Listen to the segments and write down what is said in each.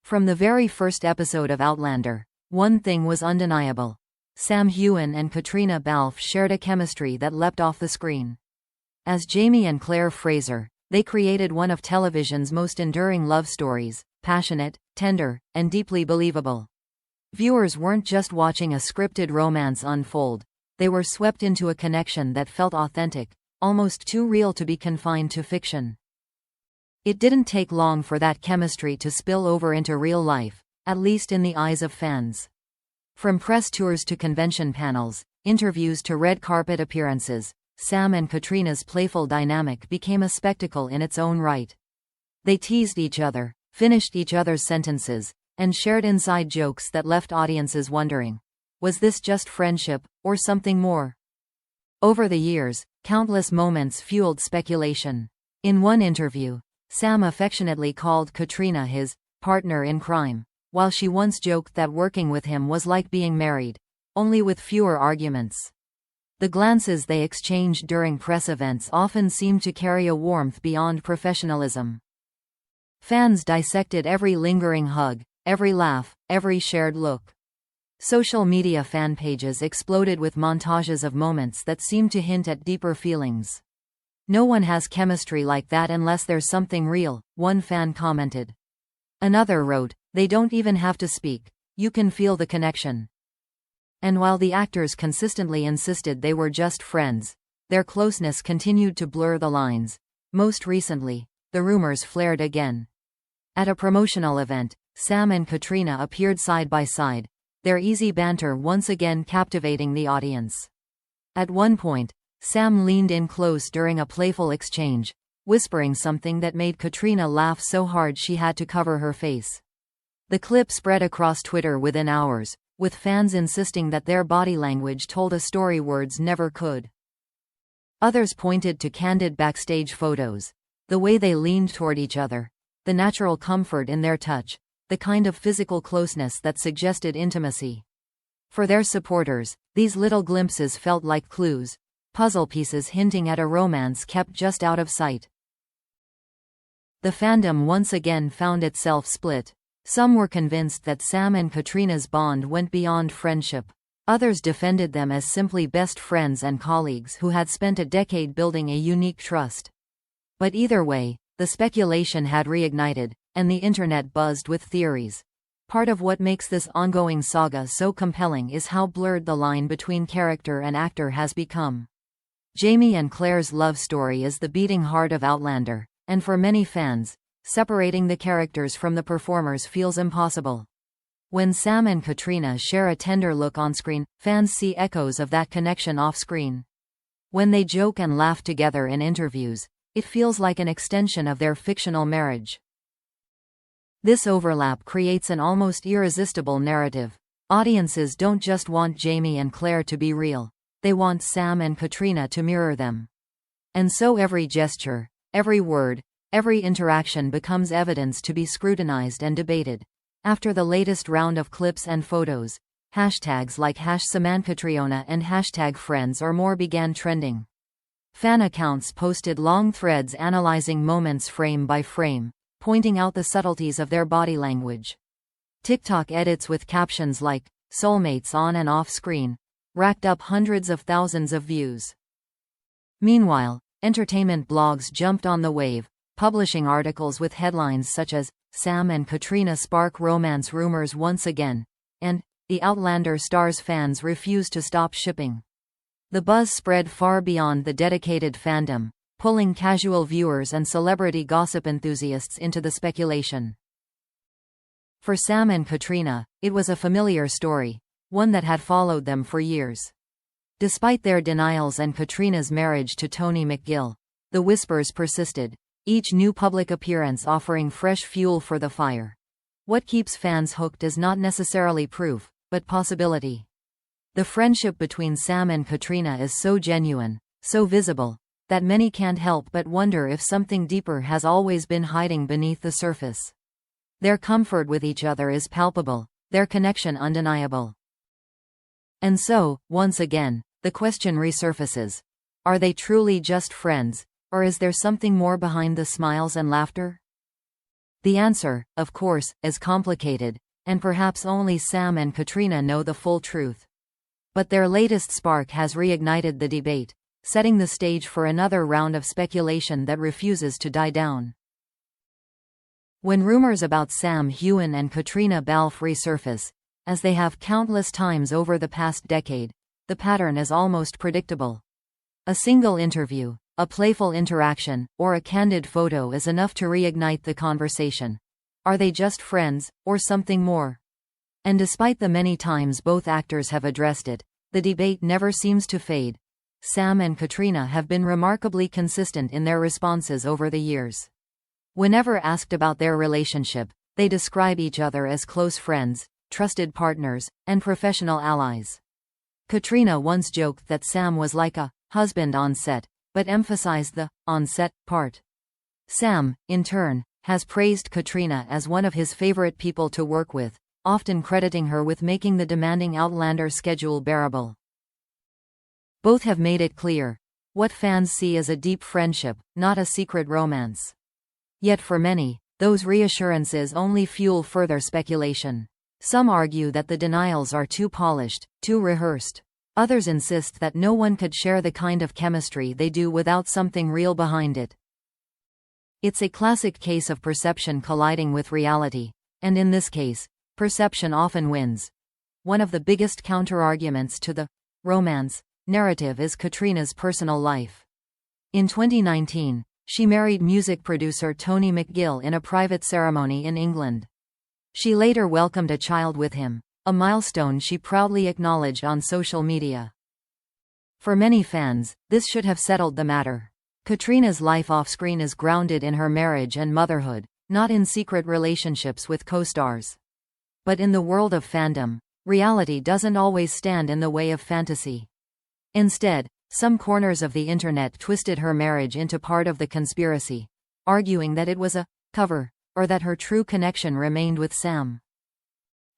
From the very first episode of Outlander, one thing was undeniable. Heughan and Caitríona Balfe shared a chemistry that leapt off the screen. As Jamie and Claire Fraser, they created one of television's most enduring love stories, passionate, tender, and deeply believable. Viewers weren't just watching a scripted romance unfold, they were swept into a connection that felt authentic, almost too real to be confined to fiction. It didn't take long for that chemistry to spill over into real life, at least in the eyes of fans. From press tours to convention panels, interviews to red carpet appearances, Sam and Caitríona's playful dynamic became a spectacle in its own right. They teased each other, finished each other's sentences, and shared inside jokes that left audiences wondering, was this just friendship, or something more? Over the years, countless moments fueled speculation. In one interview, Sam affectionately called Caitríona his partner in crime, while she once joked that working with him was like being married, only with fewer arguments. The glances they exchanged during press events often seemed to carry a warmth beyond professionalism. Fans dissected every lingering hug, every laugh, every shared look. Social media fan pages exploded with montages of moments that seemed to hint at deeper feelings. "No one has chemistry like that unless there's something real," one fan commented. Another wrote, "They don't even have to speak, you can feel the connection." And while the actors consistently insisted they were just friends, their closeness continued to blur the lines. Most recently, the rumors flared again. At a promotional event, Sam and Caitríona appeared side by side, their easy banter once again captivating the audience. At one point, Sam leaned in close during a playful exchange, whispering something that made Caitríona laugh so hard she had to cover her face. The clip spread across Twitter within hours, with fans insisting that their body language told a story words never could. Others pointed to candid backstage photos, the way they leaned toward each other, the natural comfort in their touch, the kind of physical closeness that suggested intimacy. For their supporters, these little glimpses felt like clues, puzzle pieces hinting at a romance kept just out of sight. The fandom once again found itself split. Some were convinced that Sam and Caitríona's bond went beyond friendship. Others defended them as simply best friends and colleagues who had spent a decade building a unique trust. But either way, the speculation had reignited, and the internet buzzed with theories. Part of what makes this ongoing saga so compelling is how blurred the line between character and actor has become. Jamie and Claire's love story is the beating heart of Outlander, and for many fans, separating the characters from the performers feels impossible. When Sam and Caitríona share a tender look on screen, fans see echoes of that connection off-screen. When they joke and laugh together in interviews, it feels like an extension of their fictional marriage. This overlap creates an almost irresistible narrative. Audiences don't just want Jamie and Claire to be real, they want Sam and Caitríona to mirror them. And so every gesture, every word, every interaction becomes evidence to be scrutinized and debated. After the latest round of clips and photos, hashtags like #SamandCaitríona and #friends or more began trending. Fan accounts posted long threads analyzing moments frame by frame, pointing out the subtleties of their body language. TikTok edits with captions like, "Soulmates on and off screen," racked up hundreds of thousands of views. Meanwhile, entertainment blogs jumped on the wave, publishing articles with headlines such as, "Sam and Caitríona spark romance rumors once again," and "The Outlander stars fans refuse to stop shipping." The buzz spread far beyond the dedicated fandom, pulling casual viewers and celebrity gossip enthusiasts into the speculation. For Sam and Caitríona, it was a familiar story, one that had followed them for years. Despite their denials and Caitríona's marriage to Tony McGill, the whispers persisted, each new public appearance offering fresh fuel for the fire. What keeps fans hooked is not necessarily proof, but possibility. The friendship between Sam and Caitríona is so genuine, so visible, that many can't help but wonder if something deeper has always been hiding beneath the surface. Their comfort with each other is palpable, their connection undeniable. And so, once again, the question resurfaces. Are they truly just friends, or is there something more behind the smiles and laughter? The answer, of course, is complicated, and perhaps only Sam and Caitríona know the full truth. But their latest spark has reignited the debate, setting the stage for another round of speculation that refuses to die down. When rumors about Heughan and Caitríona Balfe resurface, as they have countless times over the past decade, the pattern is almost predictable. A single interview, a playful interaction, or a candid photo is enough to reignite the conversation. Are they just friends, or something more? And despite the many times both actors have addressed it, the debate never seems to fade. Sam and Caitríona have been remarkably consistent in their responses over the years. Whenever asked about their relationship, they describe each other as close friends, trusted partners, and professional allies. Caitríona once joked that Sam was like a husband on set, but emphasized the on-set part. Sam, in turn, has praised Caitríona as one of his favorite people to work with, often crediting her with making the demanding Outlander schedule bearable. Both have made it clear what fans see as a deep friendship, not a secret romance. Yet for many, those reassurances only fuel further speculation. Some argue that the denials are too polished, too rehearsed. Others insist that no one could share the kind of chemistry they do without something real behind it. It's a classic case of perception colliding with reality, and in this case, perception often wins. One of the biggest counterarguments to the romance narrative is Caitríona's personal life. In 2019, she married music producer Tony McGill in a private ceremony in England. She later welcomed a child with him, a milestone she proudly acknowledged on social media. For many fans, this should have settled the matter. Caitríona's life off-screen is grounded in her marriage and motherhood, not in secret relationships with co-stars. But in the world of fandom, reality doesn't always stand in the way of fantasy. Instead, some corners of the internet twisted her marriage into part of the conspiracy, arguing that it was a cover, or that her true connection remained with Sam.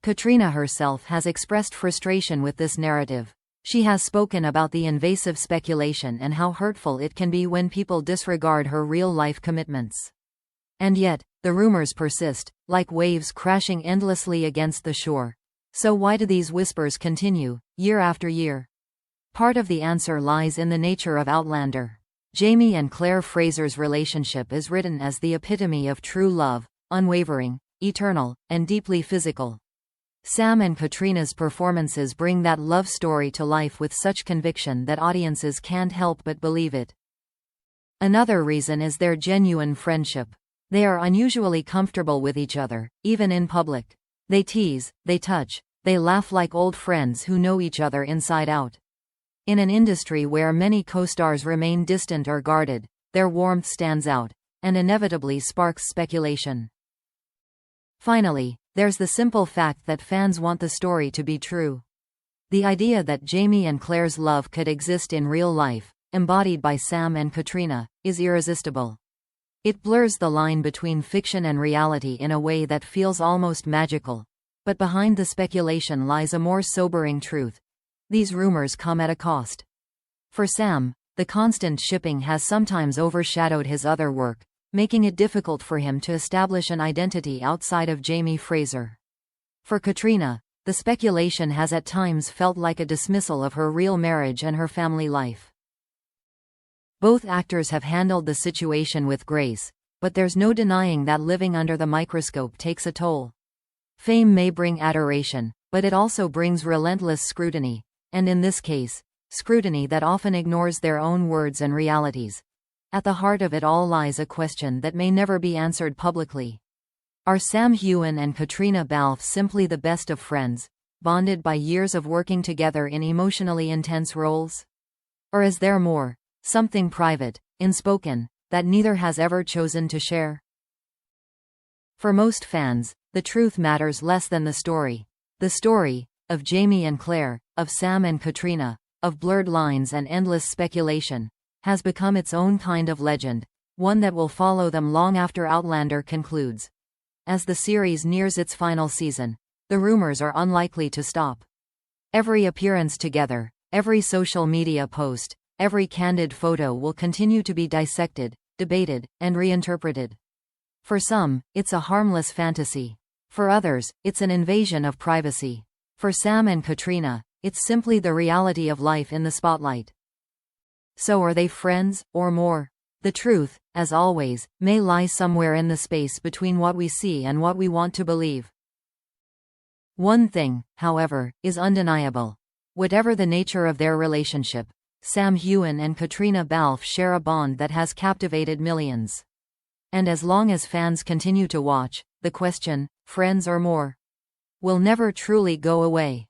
Caitríona herself has expressed frustration with this narrative. She has spoken about the invasive speculation and how hurtful it can be when people disregard her real-life commitments. And yet, the rumors persist, like waves crashing endlessly against the shore. So why do these whispers continue, year after year? Part of the answer lies in the nature of Outlander. Jamie and Claire Fraser's relationship is written as the epitome of true love, unwavering, eternal, and deeply physical. Sam and Caitríona's performances bring that love story to life with such conviction that audiences can't help but believe it. Another reason is their genuine friendship. They are unusually comfortable with each other, even in public. They tease, they touch, they laugh like old friends who know each other inside out. In an industry where many co-stars remain distant or guarded, their warmth stands out, and inevitably sparks speculation. Finally, there's the simple fact that fans want the story to be true. The idea that Jamie and Claire's love could exist in real life, embodied by Sam and Caitríona, is irresistible. It blurs the line between fiction and reality in a way that feels almost magical. But behind the speculation lies a more sobering truth. These rumors come at a cost. For Sam, the constant shipping has sometimes overshadowed his other work, making it difficult for him to establish an identity outside of Jamie Fraser. For Caitríona, the speculation has at times felt like a dismissal of her real marriage and her family life. Both actors have handled the situation with grace, but there's no denying that living under the microscope takes a toll. Fame may bring adoration, but it also brings relentless scrutiny, and in this case, scrutiny that often ignores their own words and realities. At the heart of it all lies a question that may never be answered publicly. Are Heughan and Caitríona Balfe simply the best of friends, bonded by years of working together in emotionally intense roles? Or is there more, something private, unspoken, that neither has ever chosen to share? For most fans, the truth matters less than the story. The story, of Jamie and Claire, of Sam and Caitríona, of blurred lines and endless speculation, has become its own kind of legend, one that will follow them long after Outlander concludes. As the series nears its final season, the rumors are unlikely to stop. Every appearance together, every social media post, every candid photo will continue to be dissected, debated, and reinterpreted. For some, it's a harmless fantasy. For others, it's an invasion of privacy. For Sam and Caitríona, it's simply the reality of life in the spotlight. So are they friends, or more? The truth, as always, may lie somewhere in the space between what we see and what we want to believe. One thing, however, is undeniable. Whatever the nature of their relationship, Heughan and Caitríona Balfe share a bond that has captivated millions. And as long as fans continue to watch, the question, friends or more, will never truly go away.